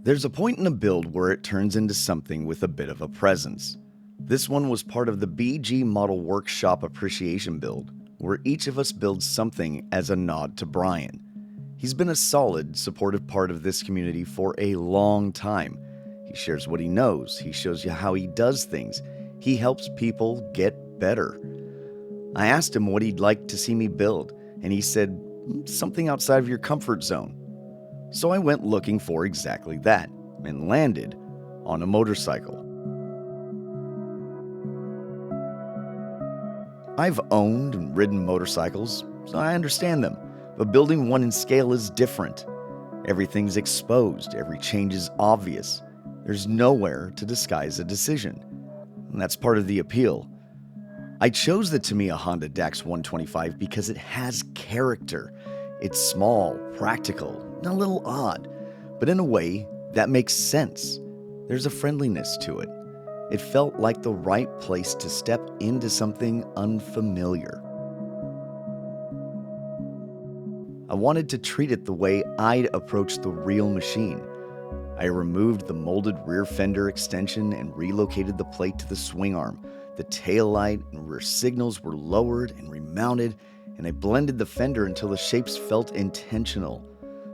There's a point in a build where it turns into something with a bit of a presence. This one was part of the BG Model Workshop Appreciation build, where each of us builds something as a nod to Brian. He's been a solid, supportive part of this community for a long time. He shares what he knows, he shows you how he does things, he helps people get better. I asked him what he'd like to see me build, and he said, something outside of your comfort zone. So I went looking for exactly that, and landed on a motorcycle. I've owned and ridden motorcycles, so I understand them, but building one in scale is different. Everything's exposed, every change is obvious. There's nowhere to disguise a decision. And that's part of the appeal. I chose the Tamiya Honda Dax 125 because it has character. It's small, practical, and a little odd, but in a way that makes sense. There's a friendliness to it. It felt like the right place to step into something unfamiliar. I wanted to treat it the way I'd approach the real machine. I removed the molded rear fender extension and relocated the plate to the swing arm. The taillight and rear signals were lowered and remounted, and I blended the fender until the shapes felt intentional.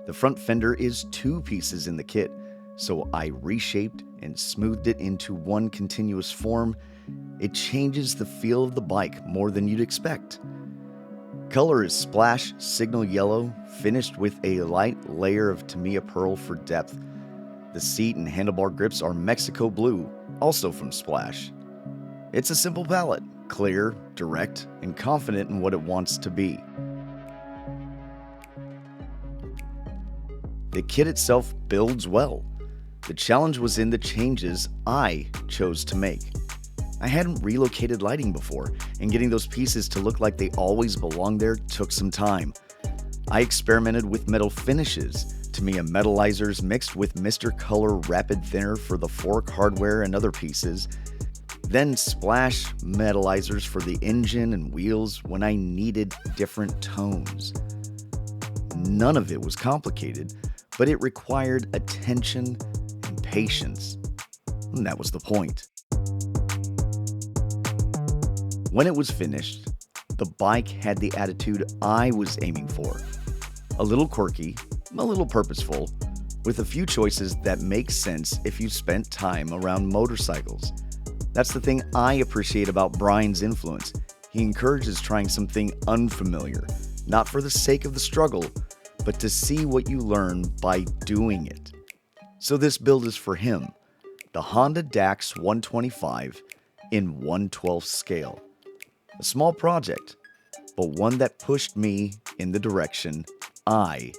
The front fender is two pieces in the kit, so I reshaped and smoothed it into one continuous form. It changes the feel of the bike more than you'd expect. Color is splash signal yellow, finished with a light layer of Tamiya pearl for depth. The seat and handlebar grips are Mexico blue, also from Splash. It's a simple palette, clear, direct, and confident in what it wants to be. The kit itself builds well. The challenge was in the changes I chose to make. I hadn't relocated lighting before, and getting those pieces to look like they always belonged there took some time. I experimented with metal finishes, Tamiya metallizers mixed with Mr. Color Rapid Thinner for the fork hardware and other pieces, then Splash metallizers for the engine and wheels when I needed different tones. None of it was complicated, but it required attention and patience. And that was the point. When it was finished, the bike had the attitude I was aiming for. A little quirky, a little purposeful, with a few choices that make sense if you spent time around motorcycles. That's the thing I appreciate about Brian's influence. He encourages trying something unfamiliar, not for the sake of the struggle, but to see what you learn by doing it. So this build is for him, the Honda Dax 125 in 1/12 scale. A small project, but one that pushed me in the direction I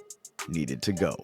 needed to go.